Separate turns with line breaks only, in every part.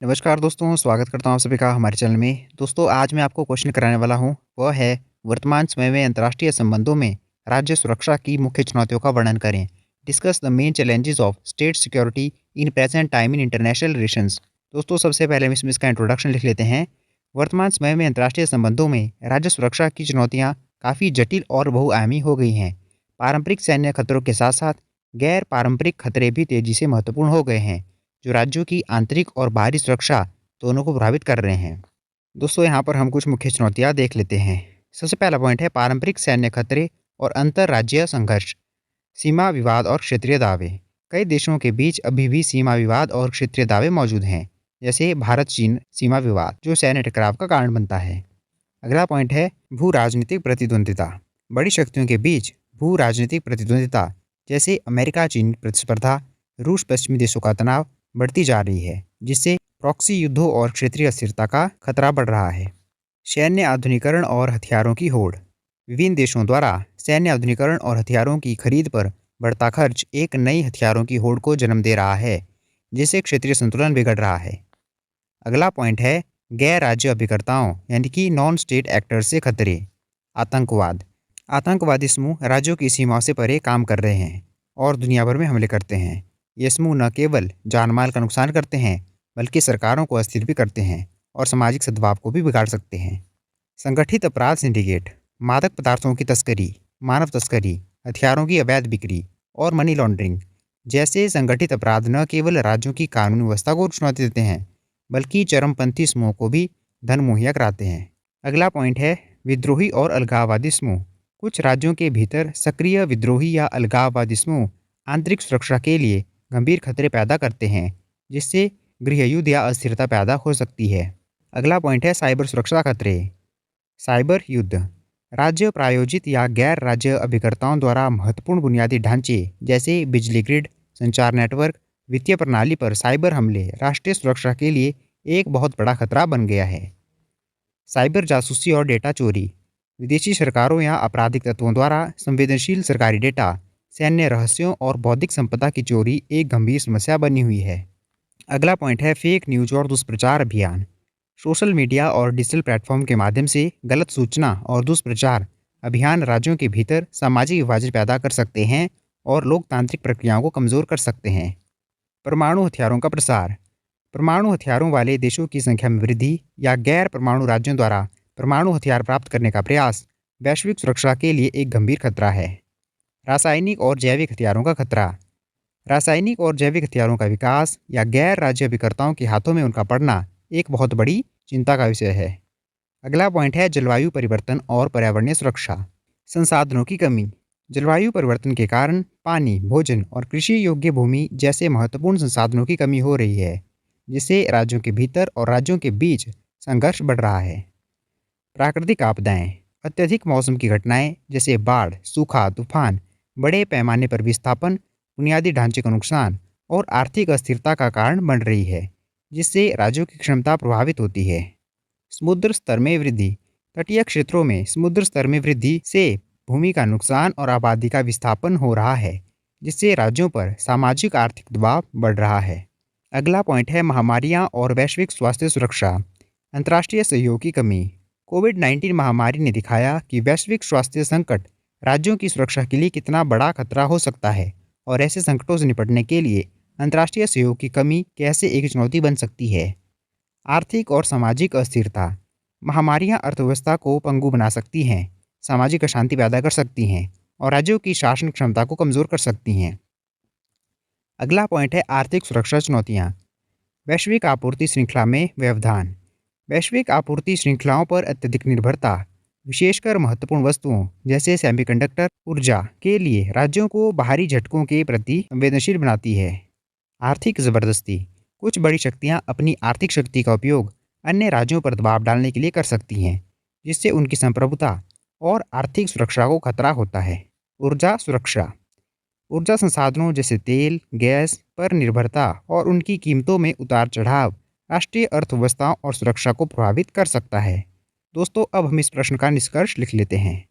नमस्कार दोस्तों, स्वागत करता हूँ आप सभी का हमारे चैनल में। दोस्तों, आज मैं आपको क्वेश्चन कराने वाला हूँ, वह है वर्तमान समय में अंतर्राष्ट्रीय संबंधों में राज्य सुरक्षा की मुख्य चुनौतियों का वर्णन करें। Discuss the main challenges of state security in present time in international relations. दोस्तों, सबसे पहले हम इसमें इसका इंट्रोडक्शन लिख लेते हैं। वर्तमान समय में अंतर्राष्ट्रीय संबंधों में राज्य सुरक्षा की चुनौतियाँ काफ़ी जटिल और बहुआयामी हो गई हैं। पारंपरिक सैन्य खतरों के साथ साथ गैर पारंपरिक खतरे भी तेजी से महत्वपूर्ण हो गए हैं, जो राज्यों की आंतरिक और बाहरी सुरक्षा दोनों को प्रभावित कर रहे हैं। दोस्तों, यहाँ पर हम कुछ मुख्य चुनौतियाँ देख लेते हैं। सबसे पहला पॉइंट है पारंपरिक सैन्य खतरे और अंतर्राज्यीय संघर्ष, सीमा विवाद और क्षेत्रीय दावे। कई देशों के बीच अभी भी सीमा विवाद और क्षेत्रीय दावे मौजूद हैं, जैसे भारत चीन सीमा विवाद, जो सैन्य टकराव का कारण बनता है। अगला पॉइंट है भू राजनीतिक प्रतिद्वंदिता। बड़ी शक्तियों के बीच भू राजनीतिक प्रतिद्वंदिता, जैसे अमेरिका चीन प्रतिस्पर्धा, रूस पश्चिमी देशों का तनाव बढ़ती जा रही है, जिससे प्रॉक्सी युद्धों और क्षेत्रीय अस्थिरता का खतरा बढ़ रहा है। सैन्य आधुनिकीकरण और हथियारों की होड़। विभिन्न देशों द्वारा सैन्य आधुनिकीकरण और हथियारों की खरीद पर बढ़ता खर्च एक नई हथियारों की होड़ को जन्म दे रहा है, जिससे क्षेत्रीय संतुलन बिगड़ रहा है। अगला पॉइंट है गैर राज्य अभिकर्ताओं यानी कि नॉन स्टेट एक्टर्स से खतरे। आतंकवाद। आतंकवादी समूह राज्यों की सीमाओं से परे काम कर रहे हैं और दुनिया भर में हमले करते हैं। ये समूह न केवल जानमाल का नुकसान करते हैं, बल्कि सरकारों को अस्थिर भी करते हैं और सामाजिक सद्भाव को भी बिगाड़ सकते हैं। संगठित अपराध सिंडिकेट। मादक पदार्थों की तस्करी, मानव तस्करी, हथियारों की अवैध बिक्री और मनी लॉन्ड्रिंग जैसे संगठित अपराध न केवल राज्यों की कानूनी व्यवस्था को चुनौती देते हैं, बल्कि चरमपंथी समूहों को भी धन मुहैया कराते हैं। अगला पॉइंट है विद्रोही और अलगाववादी समूह। कुछ राज्यों के भीतर सक्रिय विद्रोही या अलगाववादी समूह आंतरिक सुरक्षा के लिए गंभीर खतरे पैदा करते हैं, जिससे गृहयुद्ध या अस्थिरता पैदा हो सकती है। अगला पॉइंट है साइबर सुरक्षा खतरे। साइबर युद्ध। राज्य प्रायोजित या गैर राज्य अभिकर्ताओं द्वारा महत्वपूर्ण बुनियादी ढांचे जैसे बिजली ग्रिड, संचार नेटवर्क, वित्तीय प्रणाली पर साइबर हमले राष्ट्रीय सुरक्षा के लिए एक बहुत बड़ा खतरा बन गया है। साइबर जासूसी और डेटा चोरी। विदेशी सरकारों या आपराधिक तत्वों द्वारा संवेदनशील सरकारी डेटा, सैन्य रहस्यों और बौद्धिक संपदा की चोरी एक गंभीर समस्या बनी हुई है। अगला पॉइंट है फेक न्यूज और दुष्प्रचार अभियान। सोशल मीडिया और डिजिटल प्लेटफॉर्म के माध्यम से गलत सूचना और दुष्प्रचार अभियान राज्यों के भीतर सामाजिक विभाजन पैदा कर सकते हैं और लोकतांत्रिक प्रक्रियाओं को कमजोर कर सकते हैं। परमाणु हथियारों का प्रसार। परमाणु हथियारों वाले देशों की संख्या में वृद्धि या गैर परमाणु राज्यों द्वारा परमाणु हथियार प्राप्त करने का प्रयास वैश्विक सुरक्षा के लिए एक गंभीर खतरा है। रासायनिक और जैविक हथियारों का खतरा। रासायनिक और जैविक हथियारों का विकास या गैर राज्य अभिकर्ताओं के हाथों में उनका पड़ना एक बहुत बड़ी चिंता का विषय है। अगला पॉइंट है जलवायु परिवर्तन और पर्यावरणीय सुरक्षा। संसाधनों की कमी। जलवायु परिवर्तन के कारण पानी, भोजन और कृषि योग्य भूमि जैसे महत्वपूर्ण संसाधनों की कमी हो रही है, जिससे राज्यों के भीतर और राज्यों के बीच संघर्ष बढ़ रहा है। प्राकृतिक आपदाएं। अत्यधिक मौसम की घटनाएं जैसे बाढ़, सूखा, तूफान, बड़े पैमाने पर विस्थापन, बुनियादी ढांचे का नुकसान और आर्थिक अस्थिरता का कारण बन रही है, जिससे राज्यों की क्षमता प्रभावित होती है। समुद्र स्तर में वृद्धि। तटीय क्षेत्रों में समुद्र स्तर में वृद्धि से भूमि का नुकसान और आबादी का विस्थापन हो रहा है, जिससे राज्यों पर सामाजिक आर्थिक दबाव बढ़ रहा है। अगला पॉइंट है महामारियां और वैश्विक स्वास्थ्य सुरक्षा। अंतर्राष्ट्रीय सहयोग की कमी। कोविड-19 महामारी ने दिखाया कि वैश्विक स्वास्थ्य संकट राज्यों की सुरक्षा के लिए कितना बड़ा खतरा हो सकता है और ऐसे संकटों से निपटने के लिए अंतर्राष्ट्रीय सहयोग की कमी कैसे एक चुनौती बन सकती है। आर्थिक और सामाजिक अस्थिरता। महामारियां अर्थव्यवस्था को पंगु बना सकती हैं, सामाजिक अशांति पैदा कर सकती हैं और राज्यों की शासन क्षमता को कमजोर कर सकती हैं। अगला पॉइंट है आर्थिक सुरक्षा चुनौतियां। वैश्विक आपूर्ति श्रृंखला में व्यवधान। वैश्विक आपूर्ति श्रृंखलाओं पर अत्यधिक निर्भरता, विशेषकर महत्वपूर्ण वस्तुओं जैसे सेमीकंडक्टर ऊर्जा के लिए राज्यों को बाहरी झटकों के प्रति संवेदनशील बनाती है। आर्थिक जबरदस्ती। कुछ बड़ी शक्तियां अपनी आर्थिक शक्ति का उपयोग अन्य राज्यों पर दबाव डालने के लिए कर सकती हैं, जिससे उनकी संप्रभुता और आर्थिक सुरक्षा को खतरा होता है। ऊर्जा सुरक्षा। ऊर्जा संसाधनों जैसे तेल, गैस पर निर्भरता और उनकी कीमतों में उतार चढ़ाव राष्ट्रीय अर्थव्यवस्थाओं और सुरक्षा को प्रभावित कर सकता है। दोस्तों, अब हम इस प्रश्न का निष्कर्ष लिख लेते हैं।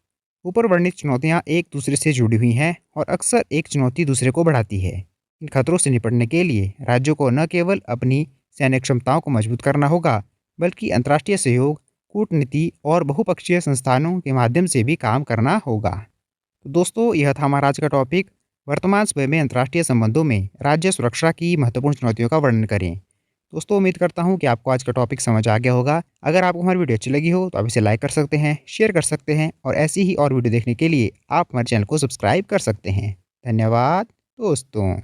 ऊपर वर्णित चुनौतियां एक दूसरे से जुड़ी हुई हैं और अक्सर एक चुनौती दूसरे को बढ़ाती है। इन खतरों से निपटने के लिए राज्यों को न केवल अपनी सैन्य क्षमताओं को मजबूत करना होगा, बल्कि अंतर्राष्ट्रीय सहयोग, कूटनीति और बहुपक्षीय संस्थानों के माध्यम से भी काम करना होगा। तो दोस्तों, यह था हमारा आज का टॉपिक। वर्तमान समय में अंतर्राष्ट्रीय संबंधों में राज्य सुरक्षा की महत्वपूर्ण चुनौतियों का वर्णन करें। दोस्तों, उम्मीद करता हूँ कि आपको आज का टॉपिक समझ आ गया होगा। अगर आपको हमारी वीडियो अच्छी लगी हो तो आप इसे लाइक कर सकते हैं, शेयर कर सकते हैं और ऐसी ही और वीडियो देखने के लिए आप हमारे चैनल को सब्सक्राइब कर सकते हैं। धन्यवाद दोस्तों।